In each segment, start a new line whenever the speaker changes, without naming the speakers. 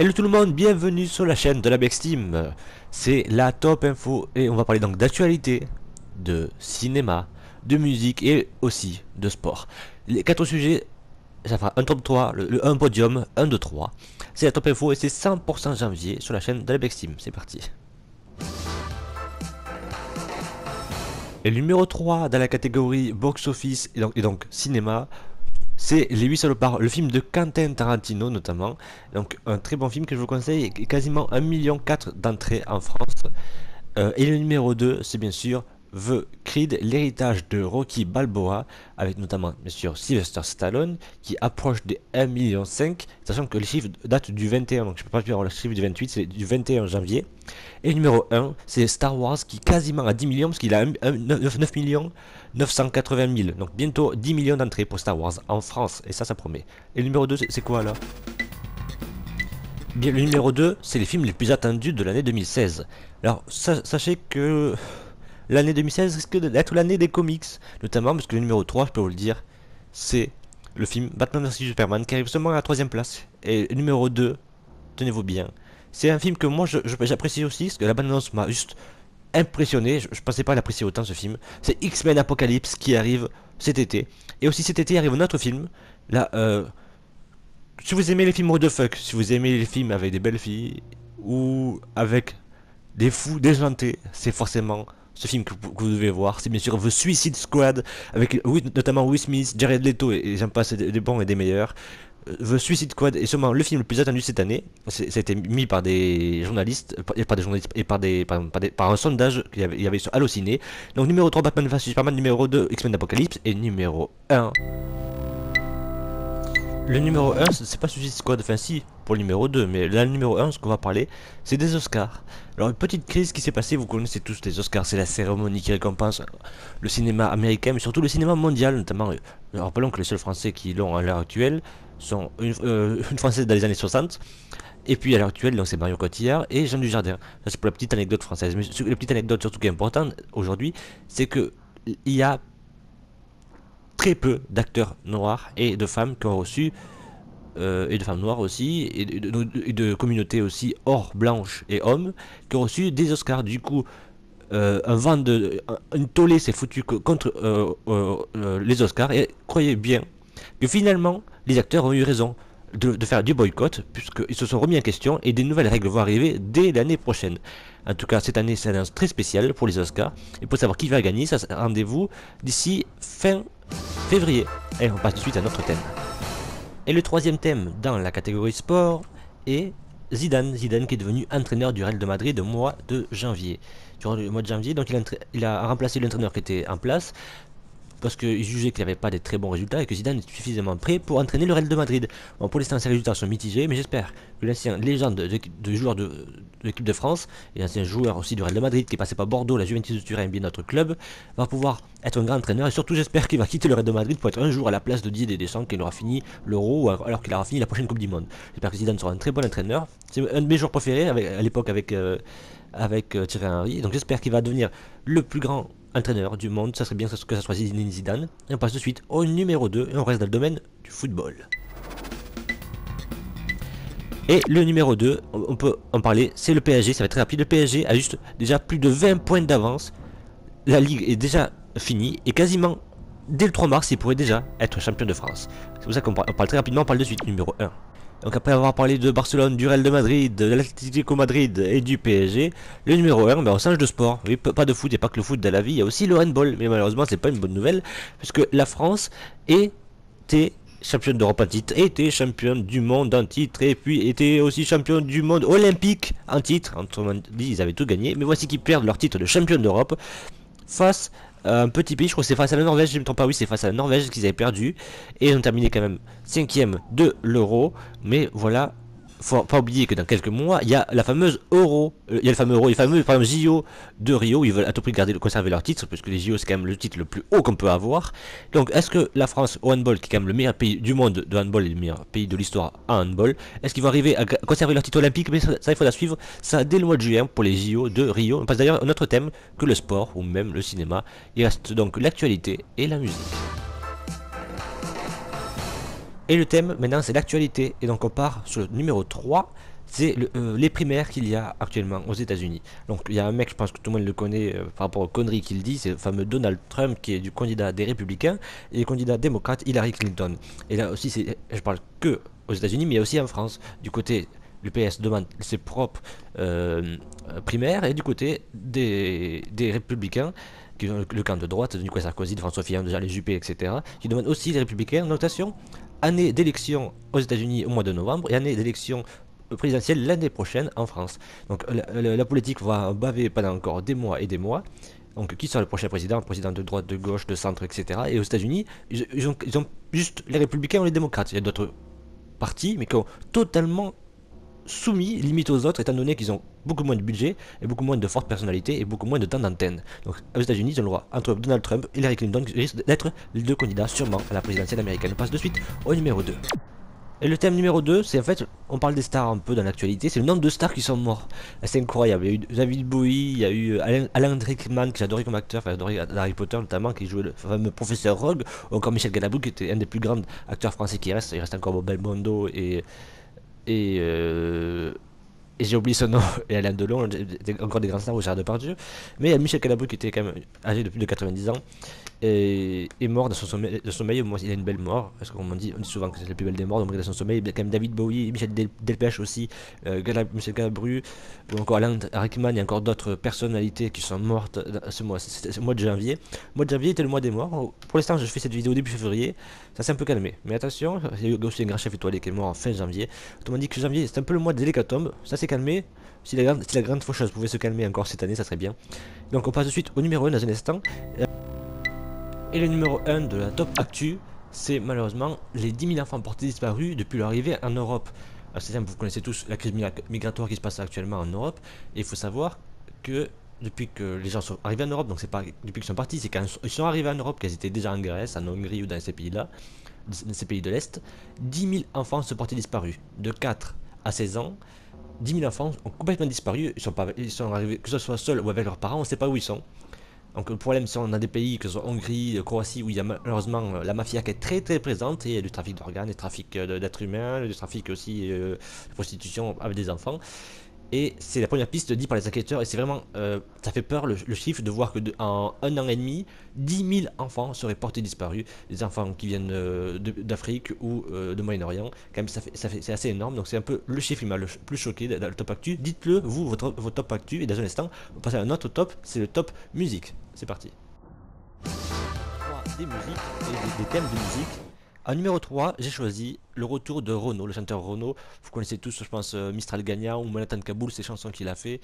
Hello tout le monde, bienvenue sur la chaîne de la Bex Team. C'est la top info et on va parler donc d'actualité, de cinéma, de musique et aussi de sport. Les 4 sujets, ça fera un top 3, un podium, un 2, 3. C'est la top info et c'est 100% janvier sur la chaîne de la Bex Team. C'est parti. Et le numéro 3 dans la catégorie box office et donc cinéma, c'est Les 8 salopards, le film de Quentin Tarantino notamment. Donc un très bon film que je vous conseille, quasiment 1,4 million d'entrées en France. Et le numéro 2, c'est bien sûr The Creed, l'héritage de Rocky Balboa, avec notamment bien sûr Sylvester Stallone, qui approche des 1,5 million, sachant que les chiffres datent du 21, donc je ne peux pas avoir le chiffre du 28, c'est du 21 janvier. Et le numéro 1, c'est Star Wars, qui quasiment à 10 millions, parce qu'il a 9 millions 980 000, donc bientôt 10 millions d'entrées pour Star Wars en France, et ça promet. Et le numéro 2, c'est quoi là? Bien, le numéro 2, c'est les films les plus attendus de l'année 2016. Alors, sachez que l'année 2016 risque d'être l'année des comics, notamment parce que le numéro 3, je peux vous le dire, c'est le film Batman vs Superman qui arrive seulement à la 3ème place. Et le numéro 2, tenez-vous bien, c'est un film que moi j'apprécie aussi, parce que la bande-annonce m'a juste impressionné, je pensais pas l'apprécier autant ce film. C'est X-Men Apocalypse qui arrive cet été. Et aussi cet été arrive un autre film, là, si vous aimez les films what the fuck, si vous aimez les films avec des belles filles, ou avec des fous déjantés, c'est forcément ce film que vous devez voir. C'est bien sûr The Suicide Squad, avec notamment Will Smith, Jared Leto, et j'en passe des bons et des meilleurs. The Suicide Squad est sûrement le film le plus attendu cette année. Ça a été mis par des journalistes, et par un sondage qu'il y avait sur Allociné. Donc numéro 3 Batman vs Superman, numéro 2 X-Men Apocalypse, et numéro 1... Le numéro 1, c'est pas Suicide Squad, enfin si, pour le numéro 2, mais là, le numéro 1, ce qu'on va parler, c'est des Oscars. Alors, une petite crise qui s'est passée, vous connaissez tous les Oscars, c'est la cérémonie qui récompense le cinéma américain, mais surtout le cinéma mondial, notamment. Rappelons que les seuls Français qui l'ont à l'heure actuelle sont une Française dans les années 60, et puis à l'heure actuelle, donc c'est Marion Cotillard et Jean Dujardin. Ça, c'est pour la petite anecdote française. Mais la petite anecdote surtout qui est importante aujourd'hui, c'est que il y a très peu d'acteurs noirs et de femmes qui ont reçu, et de femmes noires aussi, et de communautés aussi hors blanches et hommes, qui ont reçu des Oscars. Du coup, une tollée s'est foutue contre les Oscars, et croyez bien que finalement, les acteurs ont eu raison de faire du boycott, puisqu'ils se sont remis en question, et des nouvelles règles vont arriver dès l'année prochaine. En tout cas, cette année, c'est une annonce très spéciale pour les Oscars, et pour savoir qui va gagner, ça rendez-vous d'ici fin février. Et on passe tout de suite à notre thème. Et le troisième thème dans la catégorie sport est Zidane. Zidane qui est devenu entraîneur du Real de Madrid au mois de janvier. Durant le mois de janvier, donc il a remplacé l'entraîneur qui était en place, parce qu'il jugeait qu'il n'y avait pas de très bons résultats et que Zidane est suffisamment prêt pour entraîner le Real de Madrid. Bon, pour l'instant, ces résultats sont mitigés, mais j'espère que l'ancien légende de joueur de l'équipe de France et l'ancien joueur aussi du Real de Madrid qui est passé par Bordeaux, la Juventus de Turin et bien d'autres clubs, va pouvoir être un grand entraîneur. Et surtout, j'espère qu'il va quitter le Real de Madrid pour être un jour à la place de Didier Deschamps, qu'il aura fini l'Euro, alors qu'il aura fini la prochaine Coupe du Monde. J'espère que Zidane sera un très bon entraîneur. C'est un de mes joueurs préférés à l'époque avec Thierry Henry. Donc j'espère qu'il va devenir le plus grand entraîneur du monde. Ça serait bien que ça soit Zinedine Zidane. Et on passe de suite au numéro 2 et on reste dans le domaine du football. Et le numéro 2, on peut en parler, c'est le PSG. Ça va être très rapide. Le PSG a juste déjà plus de 20 points d'avance. La Ligue est déjà finie et quasiment dès le 3 mars, il pourrait déjà être champion de France. C'est pour ça qu'on parle très rapidement, on parle de suite, numéro 1. Donc après avoir parlé de Barcelone, du Real de Madrid, de l'Atlético Madrid et du PSG, le numéro 1, on change de sport. Oui, pas de foot, et pas que le foot dans la vie, il y a aussi le handball. Mais malheureusement, c'est pas une bonne nouvelle, puisque la France était championne d'Europe en titre, était championne du monde en titre, et puis était aussi championne du monde olympique en titre. Autrement dit, ils avaient tout gagné, mais voici qu'ils perdent leur titre de championne d'Europe face un petit pays, je crois que c'est face à la Norvège, je ne me trompe pas, oui c'est face à la Norvège qu'ils avaient perdu, et ils ont terminé quand même 5ème de l'Euro, mais voilà, faut pas oublier que dans quelques mois, il y a la fameuse Euro, il y a le fameux Euro, les fameux par exemple, JO de Rio, ils veulent à tout prix conserver leur titre, parce que les JO c'est quand même le titre le plus haut qu'on peut avoir. Donc est-ce que la France au handball, qui est quand même le meilleur pays du monde de handball et le meilleur pays de l'histoire en handball, est-ce qu'ils vont arriver à conserver leur titre olympique? Mais ça il faudra suivre ça dès le mois de juin pour les JO de Rio. On passe d'ailleurs à un autre thème que le sport ou même le cinéma. Il reste donc l'actualité et la musique. Et le thème maintenant c'est l'actualité, et donc on part sur le numéro 3, c'est les primaires qu'il y a actuellement aux États-Unis. Donc il y a un mec, je pense que tout le monde le connaît par rapport aux conneries qu'il dit, c'est le fameux Donald Trump qui est du candidat des républicains et le candidat démocrate Hillary Clinton. Et là aussi, je parle que aux États-Unis, mais aussi en France. Du côté, le PS demande ses propres primaires et du côté des républicains qui ont le camp de droite, de Nicolas Sarkozy, de François Fillon, déjà les Juppé, etc., qui demandent aussi les républicains une notation année d'élection aux États-Unis au mois de novembre et année d'élection présidentielle l'année prochaine en France. Donc la politique va baver pendant encore des mois et des mois. Donc qui sera le prochain président, président de droite, de gauche, de centre, etc. Et aux États-Unis, ils ont juste les républicains ou les démocrates. Il y a d'autres partis, mais qui ont totalement soumis limite aux autres, étant donné qu'ils ont beaucoup moins de budget et beaucoup moins de forte personnalité et beaucoup moins de temps d'antenne. Donc aux États-Unis, ils ont le droit entre Donald Trump et Hillary Clinton qui risquent d'être les deux candidats sûrement à la présidentielle américaine. On passe de suite au numéro 2. Et le thème numéro 2, c'est en fait, on parle des stars un peu dans l'actualité, c'est le nombre de stars qui sont morts. C'est incroyable. Il y a eu David Bowie, il y a eu Alan Rickman, que j'adorais comme acteur, enfin j'adorais Harry Potter notamment, qui jouait le fameux professeur Rogue, ou encore Michel Galabru, qui était un des plus grands acteurs français qui reste. Il reste encore Belmondo et, euh, et j'ai oublié son nom, et Alain Delon, encore des grands stars, Gérard Depardieu. Mais il y a Michel Galabru qui était quand même âgé de plus de 90 ans et est mort dans son sommeil. Moi, il a une belle mort, parce qu'on dit souvent que c'est la plus belle des morts, donc dans son sommeil. Il y a quand même David Bowie, Michel Delpech aussi, Michel Galabru, ou encore Alan Rickman. Il y a encore d'autres personnalités qui sont mortes ce mois, ce mois de janvier. Le mois de janvier était le mois des morts. Pour l'instant, je fais cette vidéo début février, ça s'est un peu calmé. Mais attention, il y a eu aussi un grand chef étoilé qui est mort en fin janvier. Tout le monde dit que janvier c'est un peu le mois des hécatombes, ça s'est calmé. Si la grande faucheuse pouvait se calmer encore cette année, ça serait bien. Donc on passe de suite au numéro 1 dans un instant. Et le numéro 1 de la top actu, c'est malheureusement les 10 000 enfants portés disparus depuis leur arrivée en Europe. C'est simple, vous connaissez tous la crise migratoire qui se passe actuellement en Europe. Et il faut savoir que depuis que les gens sont arrivés en Europe, donc c'est pas depuis qu'ils sont partis, c'est quand ils sont arrivés en Europe, qu'ils étaient déjà en Grèce, en Hongrie ou dans ces pays-là, dans ces pays de l'Est, 10 000 enfants se portaient disparus. De 4 à 16 ans, 10 000 enfants ont complètement disparu, ils sont arrivés, que ce soit seuls ou avec leurs parents, on ne sait pas où ils sont. Donc le problème, c'est qu'on a des pays, que ce soit Hongrie, Croatie, où il y a malheureusement la mafia qui est très très présente, et il y a du trafic d'organes, du trafic d'êtres humains, du trafic aussi de prostitution avec des enfants. Et c'est la première piste dit par les enquêteurs, et c'est vraiment, ça fait peur le chiffre de voir que en un an et demi, 10 000 enfants seraient portés disparus, des enfants qui viennent d'Afrique ou de Moyen-Orient. Quand même, c'est assez énorme, donc c'est un peu le chiffre qui m'a le plus choqué dans le top actu. Dites-le, vous, votre top actu, et dans un instant, on passe à un autre top, c'est le top musique. C'est parti. Des musiques et des thèmes de musique. En numéro 3, j'ai choisi le retour de Renaud, le chanteur Renaud. Vous connaissez tous, je pense, Mistral Gagnant ou Manhattan Kaboul, ces chansons qu'il a fait,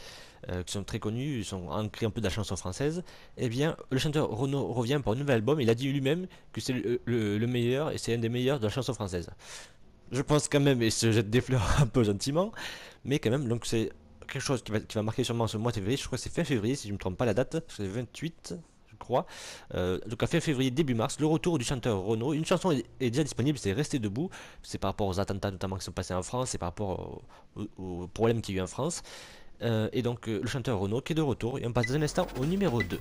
qui sont très connues, ils sont ancrées un peu de la chanson française. Eh bien, le chanteur Renaud revient pour un nouvel album. Il a dit lui-même que c'est le meilleur et c'est un des meilleurs de la chanson française. Je pense quand même, et se jette des fleurs un peu gentiment, mais quand même, donc c'est quelque chose qui va marquer sûrement ce mois de février. Je crois que c'est fin février, si je ne me trompe pas la date, c'est 28. Crois. Donc à fin février, début mars, le retour du chanteur Renaud. Une chanson est déjà disponible, c'est Rester debout. C'est par rapport aux attentats notamment qui sont passés en France, c'est par rapport aux problèmes qu'il y a eu en France. Et donc le chanteur Renaud qui est de retour. Et on passe dans un instant au numéro 2.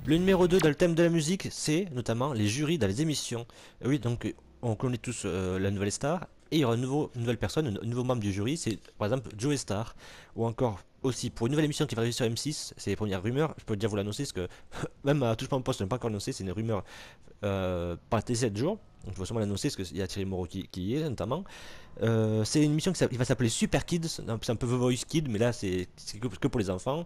Le numéro 2 dans le thème de la musique, c'est notamment les jurys dans les émissions. Oui, donc on connaît tous la nouvelle star. Et il y aura une nouvelle personne, un nouveau membre du jury, c'est par exemple Joe Star. Ou encore aussi pour une nouvelle émission qui va arriver sur M6, c'est les premières rumeurs, je peux déjà vous l'annoncer, parce que même à Touche pas mon poste, je n'ai pas encore annoncé, c'est une rumeur par 7 jours. Donc il faut sûrement l'annoncer, parce qu'il y a Thierry Moreau qui y est notamment. C'est une émission qui va s'appeler Super Kids, c'est un peu The Voice Kids, mais là c'est que pour les enfants.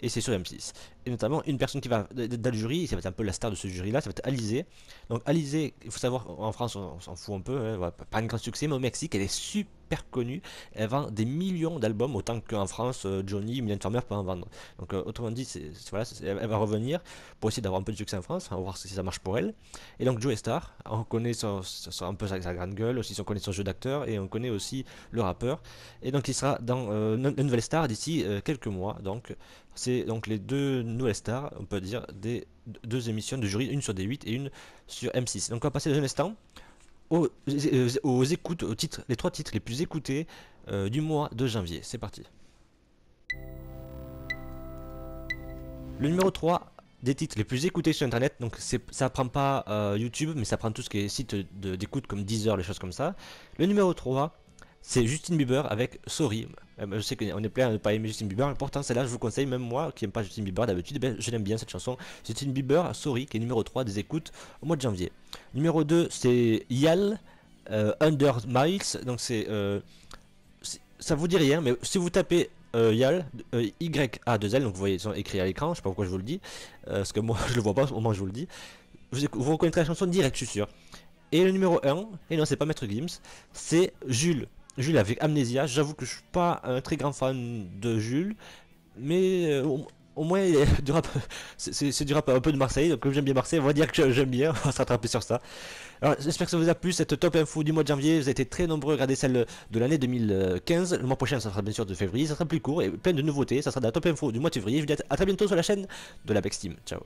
Et c'est sur M6. Et notamment une personne qui va dans le jury, ça va être un peu la star de ce jury-là, ça va être Alizée. Donc Alizée, il faut savoir, en France on s'en fout un peu, hein, pas un grand succès, mais au Mexique elle est super connue. Elle vend des millions d'albums, autant qu'en France, Johnny, Mylène Farmer peut en vendre. Donc autrement dit, voilà, elle va revenir pour essayer d'avoir un peu de succès en France, on va voir si ça marche pour elle. Et donc Joe Star, on connaît un peu sa grande gueule, aussi on connaît son jeu d'acteur, et on connaît aussi le rappeur. Et donc il sera dans la nouvelle star d'ici quelques mois. Donc c'est donc les deux nouvelles stars, on peut dire, des deux émissions de jury, une sur D8 et une sur M6. Donc on va passer dans un instant aux écoutes, aux titres, les 3 titres les plus écoutés du mois de janvier. C'est parti. Le numéro 3 des titres les plus écoutés sur internet, donc ça prend pas YouTube, mais ça prend tout ce qui est site d'écoute comme Deezer, les choses comme ça. Le numéro 3, c'est Justin Bieber avec Sorry. Je sais qu'on est plein à ne pas aimer Justin Bieber, mais pourtant celle-là je vous conseille, même moi qui n'aime pas Justin Bieber d'habitude, ben, je l'aime bien cette chanson. Justin Bieber, Sorry, qui est numéro 3 des écoutes au mois de janvier. Numéro 2 c'est Yal, Under Miles, donc ça vous dit rien, mais si vous tapez Yal, Y-A-2-L, donc vous voyez, ils sont écrits à l'écran, je sais pas pourquoi je vous le dis, parce que moi je le vois pas au moment où je vous le dis, vous reconnaîtrez la chanson direct, je suis sûr. Et le numéro 1, et non c'est pas Maître Gims, c'est Jules. Jules avec Amnésia, j'avoue que je suis pas un très grand fan de Jules, mais au moins il est du rap, c'est du rap un peu de Marseille, donc comme j'aime bien Marseille, on va dire que j'aime bien, on va se rattraper sur ça. Alors j'espère que ça vous a plu, cette top info du mois de janvier, vous avez été très nombreux à regarder celle de l'année 2015, le mois prochain ça sera bien sûr de février, ça sera plus court et plein de nouveautés, ça sera de la top info du mois de février, je vous dis à très bientôt sur la chaîne de l'Apex Team, ciao.